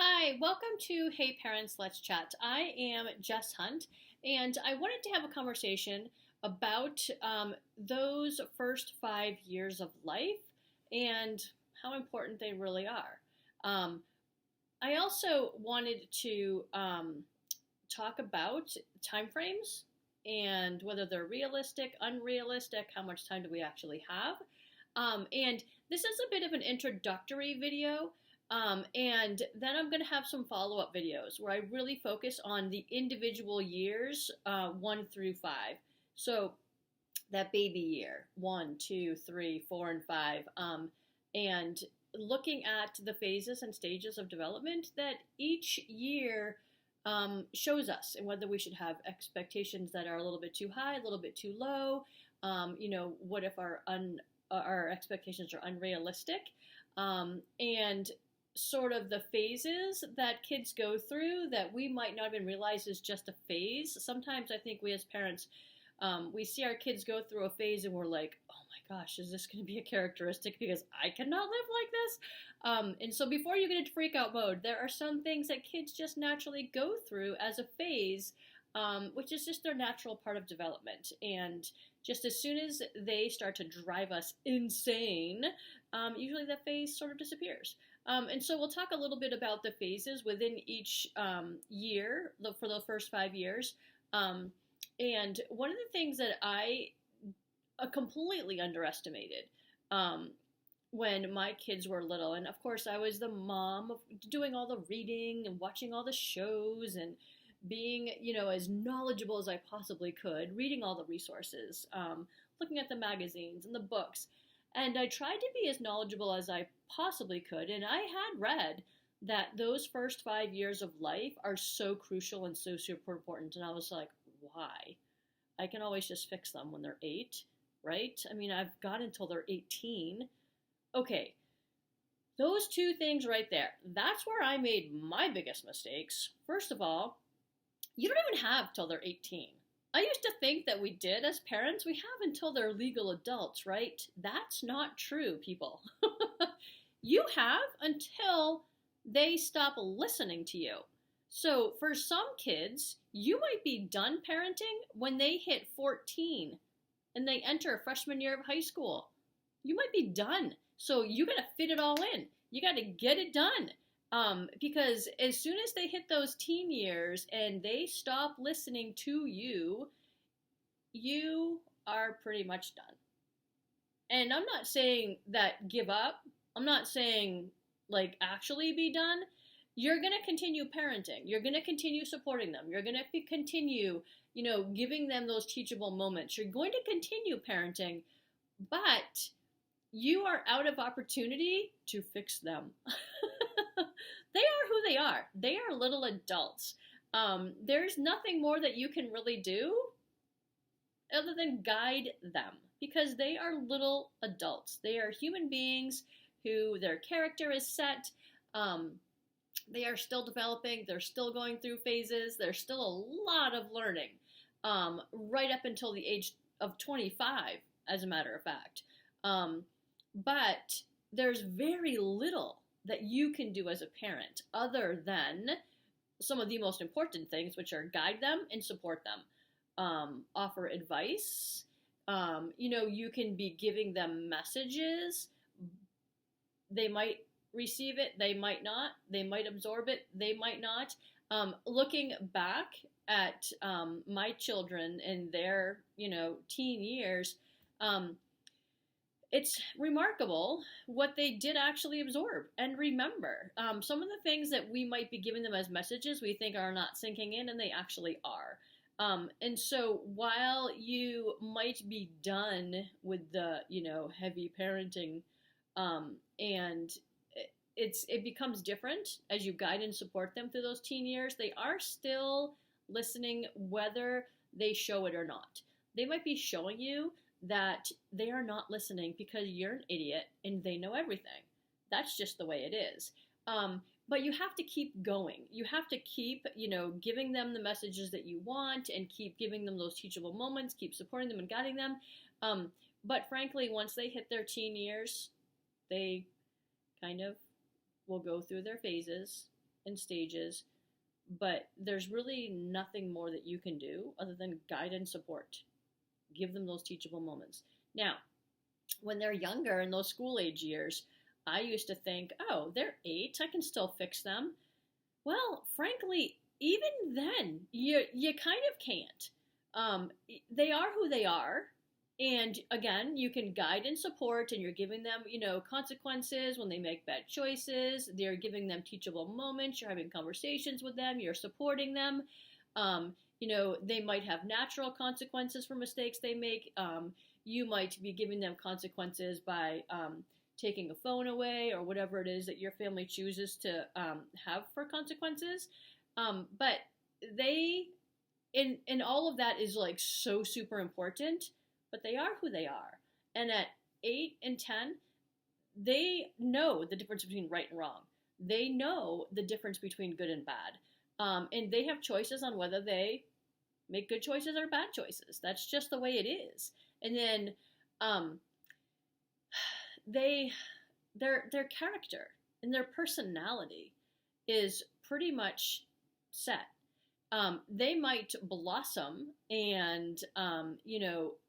Hi, welcome to Hey Parents, Let's Chat. I am Jess Hunt, and I wanted to have a conversation about those first 5 years of life and how important they really are. Um, I also wanted to talk about timeframes and whether they're realistic, unrealistic, how much time do we actually have. And this is a bit of an introductory video. And then I'm going to have some follow up videos where I really focus on the individual years, 1 through 5. So that baby year, one, two, three, 4, and 5, and looking at the phases and stages of development that each year shows us, and whether we should have expectations that are a little bit too high, a little bit too low. What if our expectations are unrealistic? And sort of the phases that kids go through that we might not even realize is just a phase. Sometimes I think we as parents, we see our kids go through a phase and we're like, oh my gosh, is this going to be a characteristic because I cannot live like this? And so before you get into freak out mode, there are some things that kids just naturally go through as a phase, which is just their natural part of development. And just as soon as they start to drive us insane, usually that phase sort of disappears. And so we'll talk a little bit about the phases within each year for the first 5 years. And one of the things that I completely underestimated when my kids were little, and of course I was the mom of doing all the reading and watching all the shows and being, as knowledgeable as I possibly could, reading all the resources, looking at the magazines and the books. And I tried to be as knowledgeable as I possibly could. And I had read that those first 5 years of life are so crucial and so super important. And I was like, why? I can always just fix them when they're 8, right? I mean, I've got until they're 18. Okay, those two things right there, that's where I made my biggest mistakes. First of all, you don't even have till they're 18. I used to think that we did as parents. We have until they're legal adults, right? That's not true, people. You have until they stop listening to you. So for some kids, you might be done parenting when they hit 14 and they enter freshman year of high school. You might be done. So you got to fit it all in. You got to get it done. Because as soon as they hit those teen years and they stop listening to you, you are pretty much done. And I'm not saying that give up. I'm not saying like actually be done. You're going to continue parenting. You're going to continue supporting them. You're going to continue, giving them those teachable moments. You're going to continue parenting, but you are out of opportunity to fix them. They are who they are. They are little adults. There's nothing more that you can really do other than guide them because they are little adults. They are human beings who their character is set. They are still developing. They're still going through phases. There's still a lot of learning right up until the age of 25, as a matter of fact. But there's very little that you can do as a parent other than some of the most important things, which are guide them and support them, offer advice. You can be giving them messages. They might receive it, they might not. They might absorb it, they might not. Looking back at my children in their, teen years, it's remarkable what they did actually absorb and remember. Some of the things that we might be giving them as messages we think are not sinking in, and they actually are. And so while you might be done with the, heavy parenting, and it becomes different as you guide and support them through those teen years, they are still listening whether they show it or not. They might be showing you that they are not listening because you're an idiot and they know everything. That's just the way it is. But you have to keep going. You have to keep, giving them the messages that you want and keep giving them those teachable moments, keep supporting them and guiding them. But frankly, once they hit their teen years, they kind of will go through their phases and stages, but there's really nothing more that you can do other than guide and support. Give them those teachable moments. Now, when they're younger in those school age years, I used to think, oh, they're 8, I can still fix them. Well, frankly, even then, you kind of can't. They are who they are, and again, you can guide and support, and you're giving them, consequences when they make bad choices. They're giving them teachable moments. You're having conversations with them. You're supporting them. They might have natural consequences for mistakes they make. You might be giving them consequences by taking a phone away or whatever it is that your family chooses to have for consequences. But they, in all of that is like so super important, but they are who they are. And at 8 and 10, they know the difference between right and wrong. They know the difference between good and bad. And they have choices on whether they make good choices or bad choices. That's just the way it is. And then their character and their personality is pretty much set. They might blossom and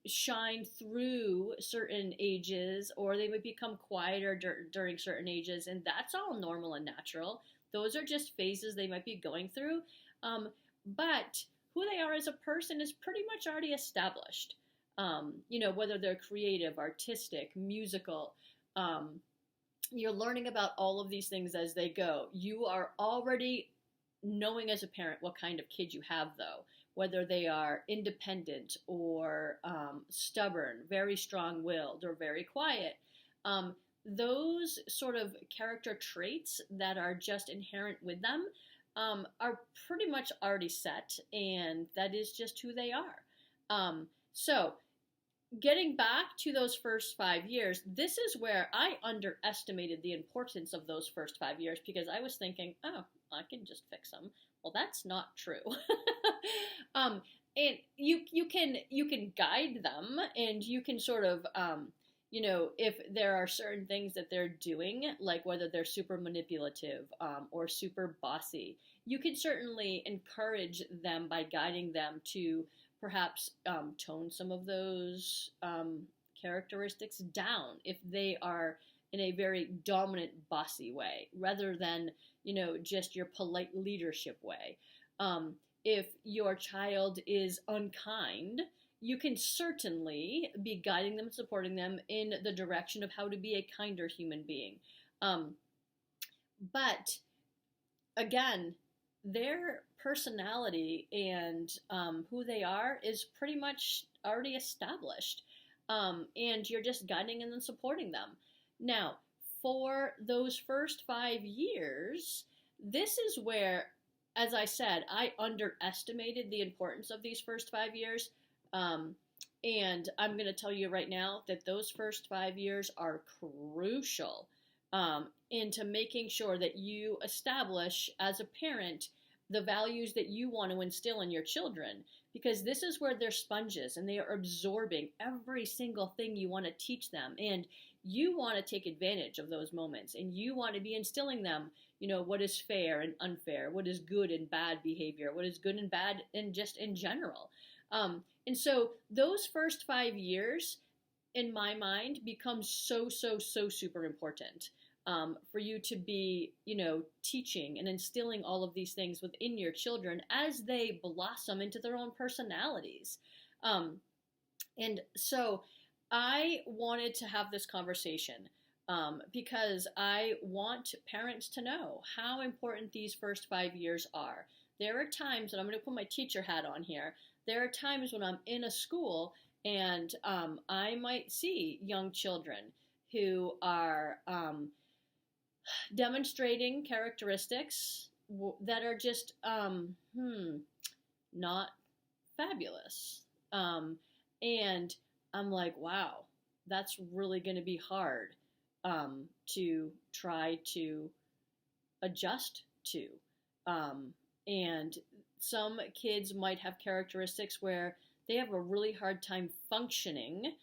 shine through certain ages, or they might become quieter during certain ages, and that's all normal and natural. Those are just phases they might be going through. But who they are as a person is pretty much already established. Whether they're creative, artistic, musical, you're learning about all of these things as they go. You are already knowing as a parent what kind of kid you have, though, whether they are independent or stubborn, very strong-willed, or very quiet. Those sort of character traits that are just inherent with them are pretty much already set, and that is just who they are. So getting back to those first 5 years, this is where I underestimated the importance of those first 5 years, because I was thinking, oh, I can just fix them. Well, that's not true. And you can guide them, and you can sort of if there are certain things that they're doing, like whether they're super manipulative or super bossy, you can certainly encourage them by guiding them to perhaps tone some of those characteristics down if they are in a very dominant, bossy way, rather than, just your polite leadership way. If your child is unkind, you can certainly be guiding them, supporting them in the direction of how to be a kinder human being. But again, their personality and who they are is pretty much already established. And you're just guiding and then supporting them. Now, for those first 5 years, this is where, as I said, I underestimated the importance of these first 5 years. And I'm going to tell you right now that those first 5 years are crucial into making sure that you establish as a parent the values that you want to instill in your children, because this is where they're sponges and they are absorbing every single thing you want to teach them, and you want to take advantage of those moments, and you want to be instilling them, what is fair and unfair, what is good and bad behavior, what is good and bad, and just in general. And so those first 5 years, in my mind, become so super important for you to be, teaching and instilling all of these things within your children as they blossom into their own personalities. And so I wanted to have this conversation because I want parents to know how important these first 5 years are. There are times, and I'm going to put my teacher hat on here, there are times when I'm in a school and I might see young children who are demonstrating characteristics that are just not fabulous. And I'm like, wow, that's really going to be hard to try to adjust to. And some kids might have characteristics where they have a really hard time functioning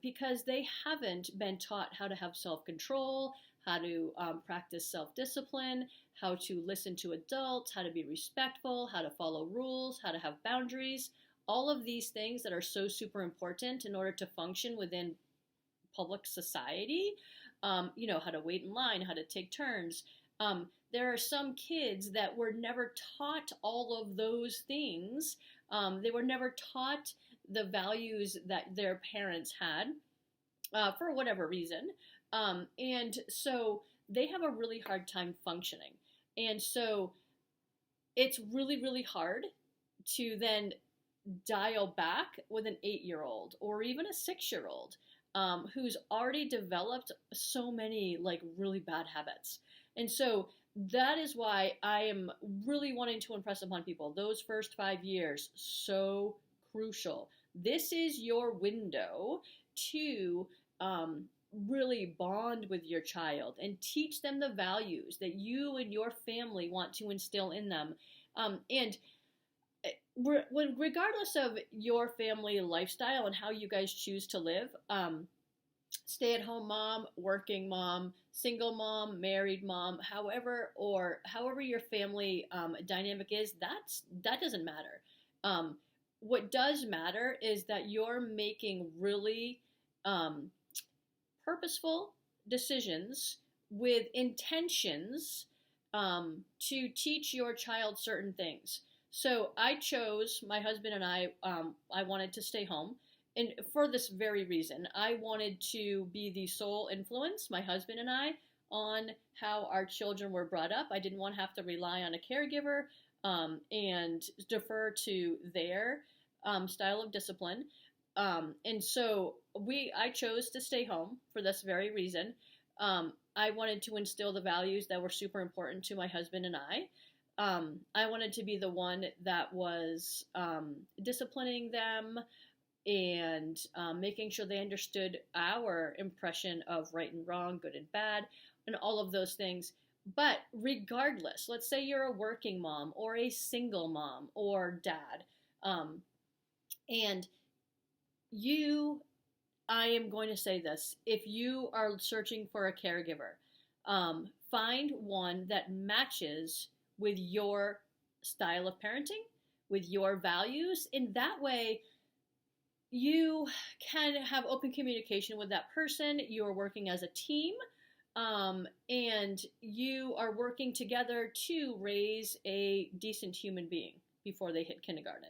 because they haven't been taught how to have self-control, how to practice self-discipline, how to listen to adults, how to be respectful, how to follow rules, how to have boundaries, all of these things that are so super important in order to function within public society. How to wait in line, how to take turns. There are some kids that were never taught all of those things. They were never taught the values that their parents had for whatever reason. And so they have a really hard time functioning. And so it's really, really hard to then dial back with an 8-year-old or even a 6-year-old who's already developed so many like really bad habits. And so that is why I am really wanting to impress upon people those first 5 years, so crucial. This is your window to really bond with your child and teach them the values that you and your family want to instill in them. And regardless of your family lifestyle and how you guys choose to live, stay-at-home mom, working mom, single mom, married mom, however your family dynamic is, that doesn't matter. What does matter is that you're making really purposeful decisions with intentions to teach your child certain things. So my husband and I wanted to stay home. And for this very reason, I wanted to be the sole influence, my husband and I, on how our children were brought up. I didn't want to have to rely on a caregiver and defer to their style of discipline. And so I chose to stay home for this very reason. I wanted to instill the values that were super important to my husband and I. I wanted to be the one that was disciplining them and making sure they understood our impression of right and wrong, good and bad, and all of those things. But regardless, let's say you're a working mom or a single mom or dad, and I am going to say this, if you are searching for a caregiver, find one that matches with your style of parenting, with your values. In that way, you can have open communication with that person. You are working as a team, and you are working together to raise a decent human being before they hit kindergarten.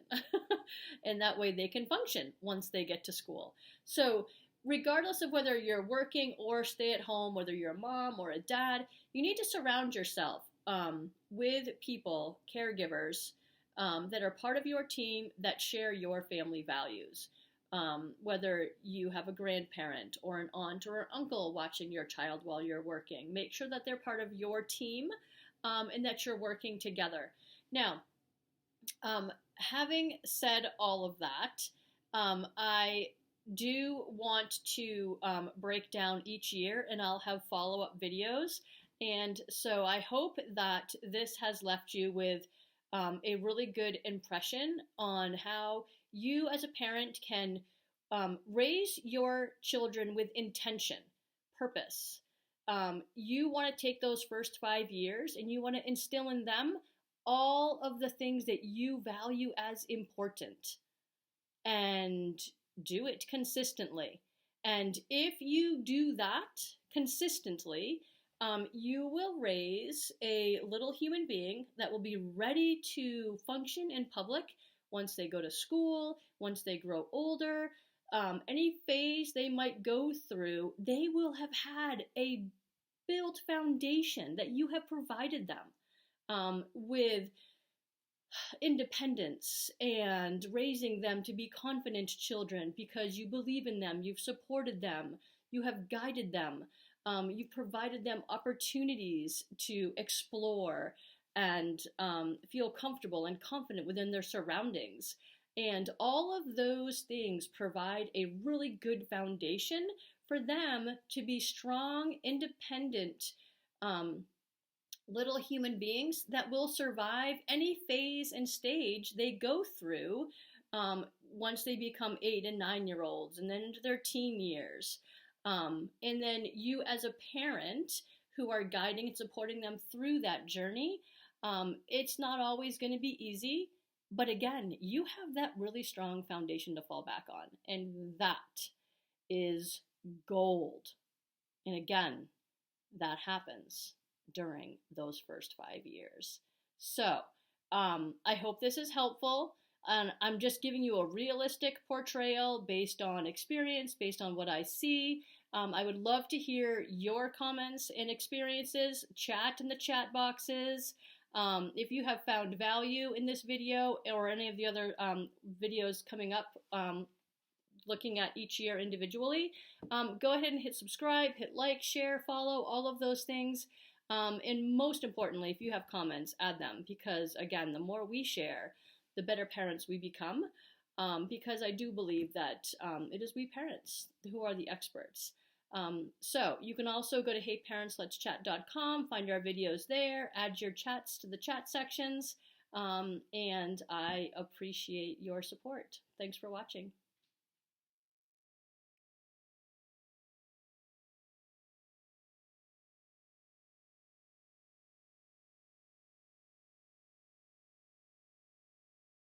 And that way they can function once they get to school. So regardless of whether you're working or stay at home, whether you're a mom or a dad, you need to surround yourself with people, caregivers, that are part of your team that share your family values. Whether you have a grandparent or an aunt or an uncle watching your child while you're working, make sure that they're part of your team and that you're working together. Now, having said all of that, I do want to break down each year, and I'll have follow-up videos. And so I hope that this has left you with a really good impression on how you as a parent can raise your children with intention, purpose. You want to take those first 5 years and you want to instill in them all of the things that you value as important and do it consistently. And if you do that consistently, you will raise a little human being that will be ready to function in public once they go to school, once they grow older. Any phase they might go through, they will have had a built foundation that you have provided them with independence and raising them to be confident children because you believe in them, you've supported them, you have guided them. You've provided them opportunities to explore and feel comfortable and confident within their surroundings. And all of those things provide a really good foundation for them to be strong, independent little human beings that will survive any phase and stage they go through once they become 8 and 9-year-olds and then into their teen years. And then you as a parent who are guiding and supporting them through that journey. It's not always going to be easy, but again, you have that really strong foundation to fall back on, and that is gold. And again, that happens during those first 5 years. So, I hope this is helpful. And I'm just giving you a realistic portrayal based on experience, based on what I see. I would love to hear your comments and experiences. Chat in the chat boxes. If you have found value in this video or any of the other videos coming up, looking at each year individually, go ahead and hit subscribe, hit like, share, follow, all of those things. And most importantly, if you have comments, add them, because again, the more we share, the better parents we become, because I do believe that it is we parents who are the experts. So you can also go to heyparentsletschat.com, find our videos there, add your chats to the chat sections, and I appreciate your support. Thanks for watching.